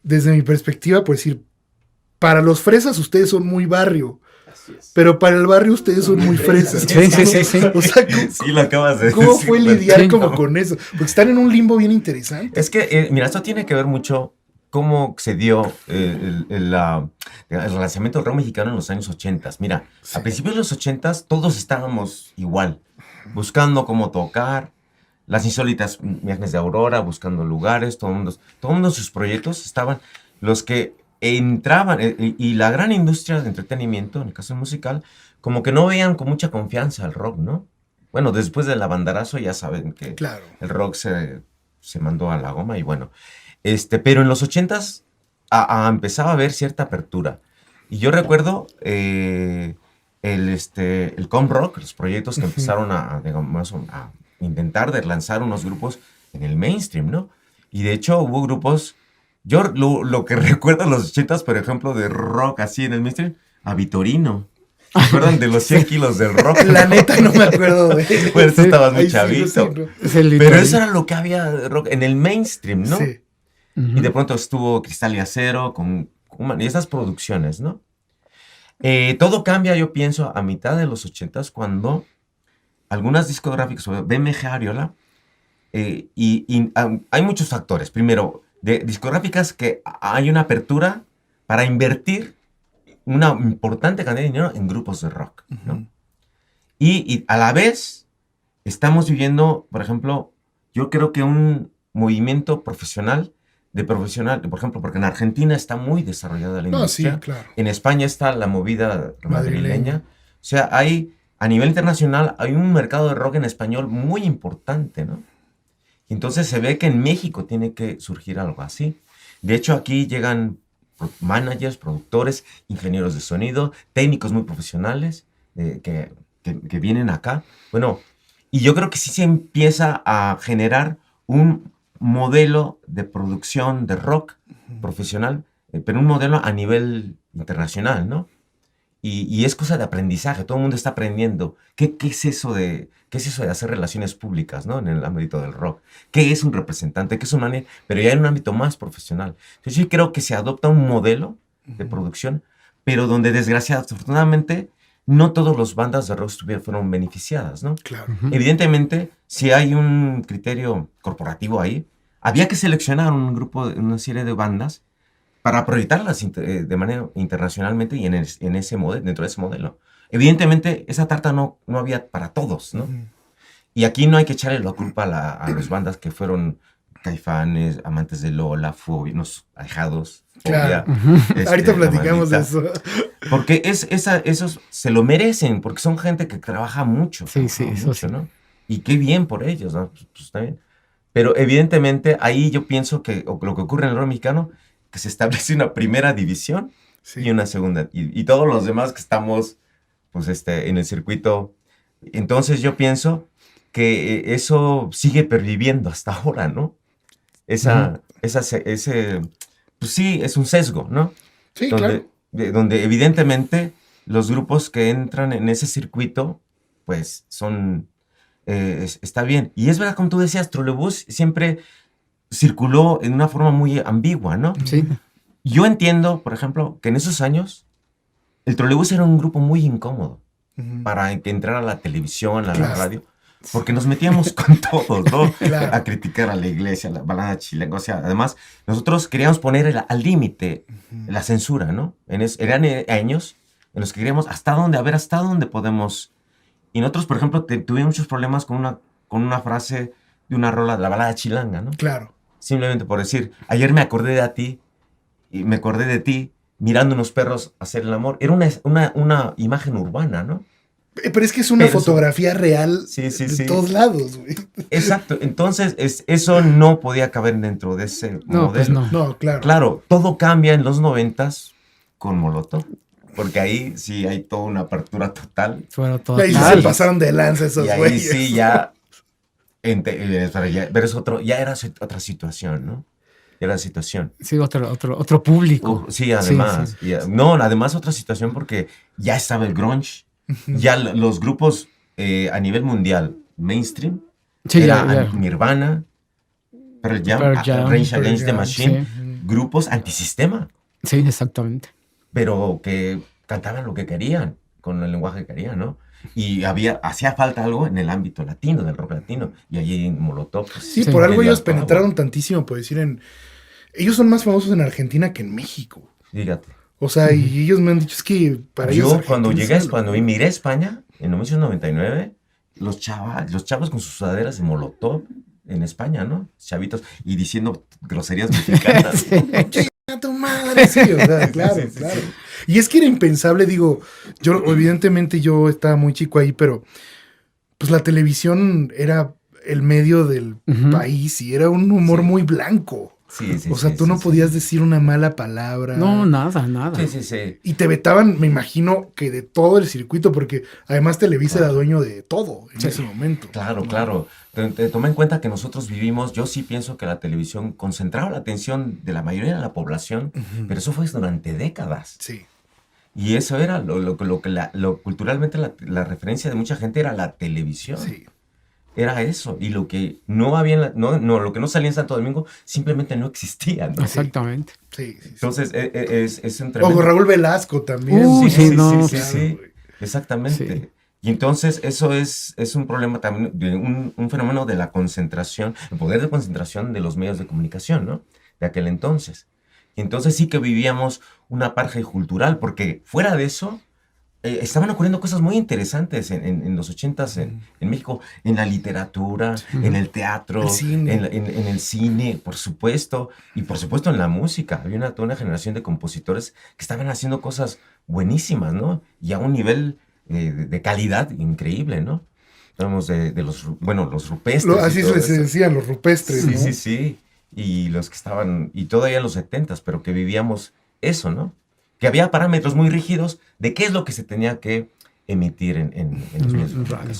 desde mi perspectiva, por decir, para los fresas ustedes son muy barrio. Así es. Pero para el barrio ustedes son muy fresas. Sí. O sea, Sí, lo acabas de ¿cómo decir, fue güey. lidiar como con eso? Porque están en un limbo bien interesante. Es que, mira, esto tiene que ver mucho cómo se dio el lanzamiento del rock mexicano en los años 80. Mira, Sí. a principios de los 80 todos estábamos igual, buscando cómo tocar, las insólitas viajes de Aurora, buscando lugares, todo el mundo en sus proyectos estaban los que entraban, y la gran industria de entretenimiento, en el caso musical, como que no veían con mucha confianza al rock, ¿no? Bueno, después del banderazo ya saben que Claro. el rock se mandó a la goma y bueno, pero en los 80s empezaba a haber cierta apertura. Y yo recuerdo el com rock, los proyectos que empezaron digamos, a intentar de lanzar unos grupos en el mainstream, ¿no? Y de hecho hubo grupos, yo lo que recuerdo en los 80s, por ejemplo, de rock así en el mainstream, a Vitorino. ¿Se acuerdan de los 100 kilos del rock? La neta no me acuerdo de Pues tú estabas muy Ahí sí, chavito. sí, ¿no? Es el Pero Litorino. eso era lo que había de rock en el mainstream, ¿no? Sí. Ujú. Y de pronto estuvo Cristal y Acero y esas producciones, ¿no? Todo cambia, yo pienso, a mitad de los 80s cuando algunas discográficas, sobre BMG Ariola, hay muchos factores. Primero, de discográficas que hay una apertura para invertir una importante cantidad de dinero en grupos de rock, ¿no? Y a la vez estamos viviendo, por ejemplo, yo creo que un movimiento profesional, por ejemplo, porque en Argentina está muy desarrollada la No, sí, industria, claro. en España está la movida Madrileña. madrileña, o sea, a nivel internacional hay un mercado de rock en español muy importante, ¿no? Y entonces se ve que en México tiene que surgir algo así. De hecho, aquí llegan managers, productores, ingenieros de sonido, técnicos muy profesionales que vienen acá. Bueno, y yo creo que sí se empieza a generar un modelo de producción de rock profesional, pero un modelo a nivel internacional, ¿no? Y es cosa de aprendizaje, todo el mundo está aprendiendo. ¿Qué es eso de hacer relaciones públicas, ¿no? En el ámbito del rock. ¿Qué es un representante? ¿Qué es un manager? Pero ya en un ámbito más profesional. Entonces yo creo que se adopta un modelo de producción, pero donde desafortunadamente no todas las bandas de rock fueron beneficiadas, ¿no? Claro. Evidentemente, si hay un criterio corporativo ahí, había que seleccionar un grupo, una serie de bandas para proyectarlas de manera internacionalmente y en ese modelo, dentro de ese modelo. Evidentemente, esa tarta no había para todos, ¿no? Y aquí no hay que echarle la culpa a las bandas que fueron Caifanes, Amantes de Lola, Fobia, Los Alejados, Fobia. Claro. Ahorita platicamos de eso. Porque esos se lo merecen, porque son gente que trabaja mucho. Sí, trabaja eso mucho, sí. ¿no? Y qué bien por ellos, ¿no? Pues está bien. Pero evidentemente ahí yo pienso que lo que ocurre en el rock mexicano, que se establece una primera división Sí. y una segunda. Y todos los demás que estamos pues, en el circuito. Entonces yo pienso que eso sigue perviviendo hasta ahora, ¿no? Pues sí, es un sesgo, ¿no? Sí, claro. Donde evidentemente los grupos que entran en ese circuito, pues son, está bien. Y es verdad, como tú decías, Trolebús siempre circuló en una forma muy ambigua, ¿no? Sí. Yo entiendo, por ejemplo, que en esos años el Trolebús era un grupo muy incómodo para que entrara a la televisión, a la Claro. radio, porque nos metíamos con todos, ¿no? Claro. A criticar a la iglesia, a la balada chilanga, o sea, además, nosotros queríamos poner al límite la censura, ¿no? Eran años en los que queríamos hasta dónde podemos. Y nosotros, por ejemplo, tuvimos muchos problemas con una frase de una rola de la balada chilanga, ¿no? Claro. Simplemente por decir, ayer me acordé de ti y me acordé de ti mirando unos perros hacer el amor. Era una imagen urbana, ¿no? Pero es que es una Pero fotografía real Sí, de todos lados, güey. Exacto. Entonces, eso no podía caber dentro de ese No, modelo. pues no. No, claro. Claro, todo cambia en los 90s con Molotov. Porque ahí sí hay toda una apertura total. Fueron Y ahí total. se pasaron de lanza esos Y ahí güeyes. sí ya. Pero ya era otra situación, ¿no? Ya era situación. Sí, otro público. Sí, además. Sí. No, además otra situación porque ya estaba el grunge. Ya los grupos a nivel mundial, mainstream, Sí, era ya. Nirvana, Pearl Jam, Pearl Jam, Rage Pearl Against the Jam, Machine. Sí. grupos antisistema, Sí, exactamente. pero que cantaban lo que querían, con el lenguaje que querían, ¿no? Y hacía falta algo en el ámbito latino, del rock latino, y allí en Molotov. Pues, Sí, Sí. por algo le ellos actuaba. penetraron tantísimo, por decir, ellos son más famosos en Argentina que en México. Fíjate. O sea, y ellos me han dicho, es que para ellos Yo cuando Argentina es una cuando locura. emigré a España, en 1999, los chavos con sus sudaderas de Molotov en España, ¿no? Chavitos, y diciendo groserías mexicanas. ¡A tu madre! Sí, o sea, claro, sí, sí, claro. sí. Y es que era impensable, digo, evidentemente yo estaba muy chico ahí, pero pues la televisión era el medio del Ujú. país y era un humor Sí. muy blanco. Sí, sí, O sea, sí, tú sí, no sí. podías decir una mala palabra. No, nada, nada. Sí, sí, sí. Y te vetaban, me imagino, que de todo el circuito, porque además Televisa era Claro. dueño de todo en Sí. ese momento. Claro, ¿no? claro. Toma en cuenta que nosotros vivimos, yo sí pienso que la televisión concentraba la atención de la mayoría de la población, Ujú. pero eso fue durante décadas. Sí, Y eso era culturalmente la referencia de mucha gente era la televisión. sí. Era eso. Y lo que no había lo que no salía en Santo Domingo simplemente no existía, ¿no? Exactamente. Sí, sí, sí. Entonces es un O tremendo. con Raúl Velasco también. Uy, sí, no, sí, claro, sí. güey. Exactamente. Sí. Y entonces eso es un problema también, un fenómeno de la concentración, el poder de concentración de los medios de comunicación, ¿no? De aquel entonces. Y entonces sí que vivíamos una apartheid cultural, porque fuera de eso, estaban ocurriendo cosas muy interesantes en los 80s en México, en la literatura, en el teatro, El cine. en el cine, por supuesto, y por supuesto en la música. Había toda una generación de compositores que estaban haciendo cosas buenísimas, ¿no? Y a un nivel de calidad increíble, ¿no? Hablamos de los rupestres. Así y todo les eso. decían los rupestres, Sí, ¿no? sí, sí. Y los que estaban, y todavía en los 70s, pero que vivíamos eso, ¿no? Que había parámetros muy rígidos de qué es lo que se tenía que emitir en los medios de Radio. comunicación.